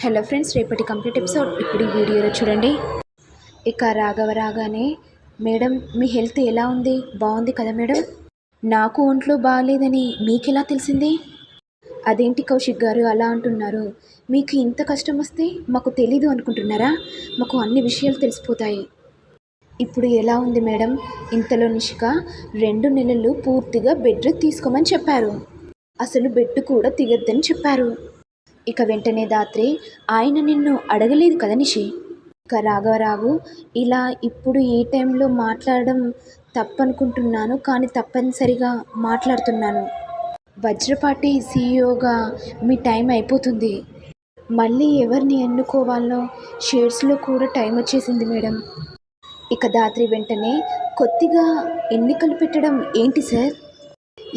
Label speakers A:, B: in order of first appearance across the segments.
A: Hello friends, రేపటి complete episode ఇప్పుడు ఈ వీడియోలో చూడండి. ఇక రాఘవ రాగానే, మేడం మీ హెల్త్ ఎలా ఉంది? బాగుంది కదా మేడం? నాకు ఒంట్లో బాగాలేదని మీకెలా తెలిసింది? అదేంటి కౌశిక్ గారు అలా అంటున్నారు? మీకు ఇంత కష్టం వస్తే మాకు తెలీదు అనుకుంటున్నారా? మాకు అన్ని విషయాలు తెలిసిపోతాయి. ఇప్పుడు ఎలా ఉంది మేడం? ఇంతలో నిషిక 2 నెలలు పూర్తిగా బెడ్ రెస్ట్ తీసుకోమని చెప్పారు. అసలు బెడ్ కూడా దిగొద్దని చెప్పారు. ఇక వెంటనే దాత్రి, ఆయన నిన్ను అడగలేదు కదా నిషి? ఇక రాఘవరావు, ఇలా ఇప్పుడు ఈ టైంలో మాట్లాడడం తప్పనుకుంటున్నాను, కానీ తప్పనిసరిగా మాట్లాడుతున్నాను. వజ్రపాటి సీఈఓగా మీ టైం అయిపోతుంది. మళ్ళీ ఎవరిని ఎన్నుకోవాలో షేడ్స్లో కూడా టైం వచ్చేసింది మేడం. ఇక దాత్రి వెంటనే, కొద్దిగా ఎన్నికలు పెట్టడం ఏంటి సార్?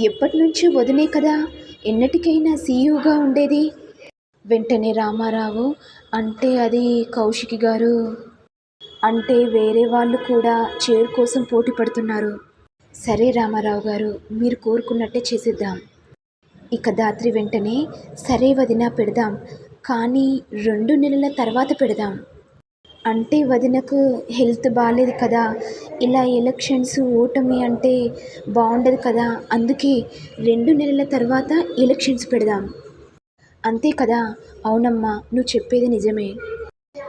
A: ఎప్పటి నుంచో వదినే కదా ఎన్నటికైనా సీఈఓగా ఉండేది. వెంటనే రామారావు, అంటే అది కౌశికి గారు, అంటే వేరే వాళ్ళు కూడా చైర్ కోసం పోటీ పడుతున్నారు. సరే రామారావు గారు, మీరు కోరుకున్నట్టే చేసేద్దాం. ఇక దాత్రి వెంటనే, సరే వదిన పెడదాం, కానీ 2 నెలల తర్వాత పెడదాం. అంటే వదినకు హెల్త్ బాగాలేదు కదా, ఇలా ఎలక్షన్స్ ఓటమి అంటే బాగుండదు కదా, అందుకే 2 నెలల తర్వాత ఎలక్షన్స్ పెడదాం. అంతే కదా? అవునమ్మా, నువ్వు చెప్పేది నిజమే.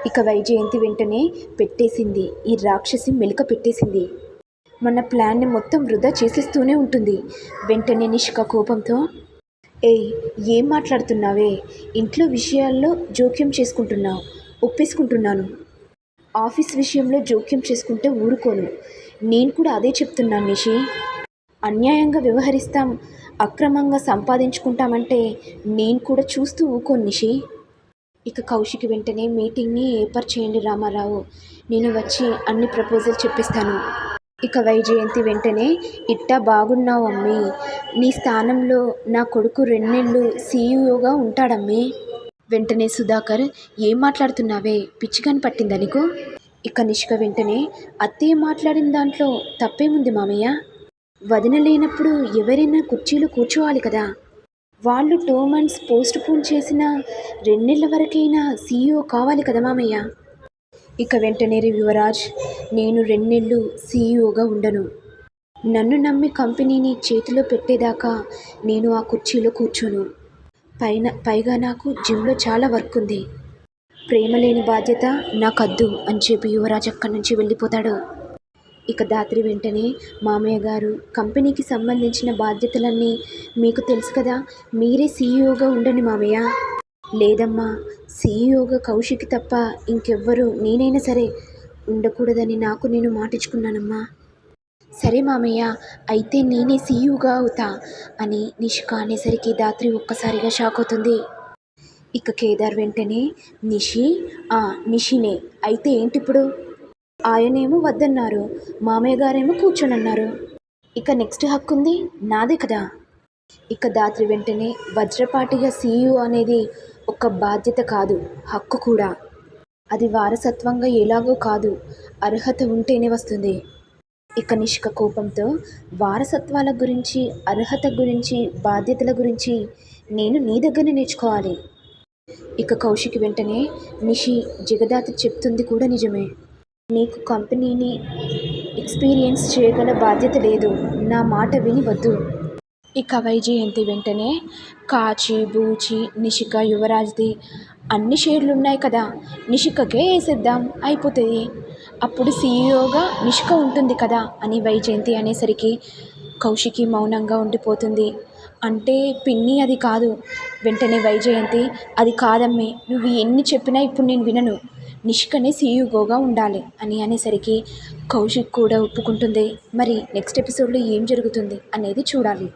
A: ఇక వైజయంతి వెంటనే పెట్టేసింది. ఈ రాక్షసి మెలిక పెట్టేసింది. మన ప్లాన్ని మొత్తం వృధా చేసేస్తూనే ఉంటుంది. వెంటనే నిషిక కోపంతో, ఏయ్ ఏం మాట్లాడుతున్నావే? ఇంట్లో విషయాల్లో జోక్యం చేసుకుంటున్నావు. ఒప్పేసుకుంటున్నాను. ఆఫీస్ విషయంలో జోక్యం చేసుకుంటే ఊరుకోను. నేను కూడా అదే చెప్తున్నాను నిషి. అన్యాయంగా వ్యవహరిస్తాం, అక్రమంగా సంపాదించుకుంటామంటే నేను కూడా చూస్తూ ఊకోను నిషి. ఇక కౌశిక్ వెంటనే, మీటింగ్ని ఏర్పాటు చేయండి రామారావు, నేను వచ్చి అన్ని ప్రపోజల్ చెప్పిస్తాను. ఇక వైజయంతి వెంటనే, ఇట్టా బాగున్నావు అమ్మి, నీ స్థానంలో నా కొడుకు 2 నెలలు సీఈఓగా ఉంటాడమ్మి. వెంటనే సుధాకర్, ఏం మాట్లాడుతున్నావే? పిచ్చిగాని పట్టిందా నీకు? ఇక నిషిక వెంటనే, అత్తయ్య మాట్లాడిన దాంట్లో తప్పేముంది మామయ్య? వదిన లేనప్పుడు ఎవరైనా కుర్చీలో కూర్చోవాలి కదా. వాళ్ళు 2 months పోస్ట్ పోన్ చేసిన 2 నెలల వరకైనా సీఈఓ కావాలి కదా మామయ్య. ఇక వెంటనే యువరాజ్, నేను 2 నెలలు సీఈఓగా ఉండను. నన్ను నమ్మి కంపెనీని చేతిలో పెట్టేదాకా నేను ఆ కుర్చీలో కూర్చోను. పైగా నాకు జిమ్లో చాలా వర్క్ ఉంది. ప్రేమ లేని బాధ్యత నాకద్దు అని చెప్పి యువరాజ్ అక్కడి నుంచి వెళ్ళిపోతాడు. ఇక దాత్రి వెంటనే, మామయ్య గారు, కంపెనీకి సంబంధించిన బాధ్యతలన్నీ మీకు తెలుసు కదా, మీరే సీఈఓగా ఉండండి మామయ్య. లేదమ్మా, సీఈఓగా కౌశిక్ తప్ప ఇంకెవ్వరూ నేనైనా సరే ఉండకూడదని నాకు నేను మాటించుకున్నానమ్మా. సరే మామయ్య, అయితే నేనే సీఈఓగా అవుతా అని నిషిక అనేసరికి దాత్రి ఒక్కసారిగా షాక్ అవుతుంది. ఇక కేదార్ వెంటనే, నిషినే అయితే ఏంటిప్పుడు? ఆయనేమో వద్దన్నారు, మామయ్య గారేమో కూర్చోనన్నారు. ఇక నెక్స్ట్ హక్కు ఉంది నాదే కదా. ఇక దాత్రి వెంటనే, వజ్రపాటిగా సీఈఓ అనేది ఒక బాధ్యత కాదు, హక్కు కూడా. అది వారసత్వంగా ఎలాగో కాదు, అర్హత ఉంటేనే వస్తుంది. ఇక నిషిక కోపంతో, వారసత్వాల గురించి, అర్హత గురించి, బాధ్యతల గురించి నేను నీ దగ్గరనే నేర్చుకోవాలి. ఇక కౌశిక్ వెంటనే, నిషి, జగదాత్రి చెప్తుంది కూడా నిజమే. నీకు కంపెనీని ఎక్స్పీరియన్స్ చేయగల బాధ్యత లేదు, నా మాట విని వద్దు. ఇక వైజయంతి వెంటనే, కాచి బూచి నిషిక యువరాజ్ది అన్ని షేర్లు ఉన్నాయి కదా, నిషికకే వేసేద్దాం, అయిపోతుంది. అప్పుడు సీఈఓగా నిషిక ఉంటుంది కదా అని వైజయంతి అనేసరికి కౌశికి మౌనంగా ఉండిపోతుంది. అంటే పిన్ని అది కాదు. వెంటనే వైజయంతి, అది కాదమ్మే, నువ్వు ఎన్ని చెప్పినా ఇప్పుడు నేను వినను, నిషికనే సీఈఓగా ఉండాలి అని అనేసరికి కౌశిక్ కూడా ఒప్పుకుంటుంది. మరి నెక్స్ట్ ఎపిసోడ్లో ఏం జరుగుతుంది అనేది చూడాలి.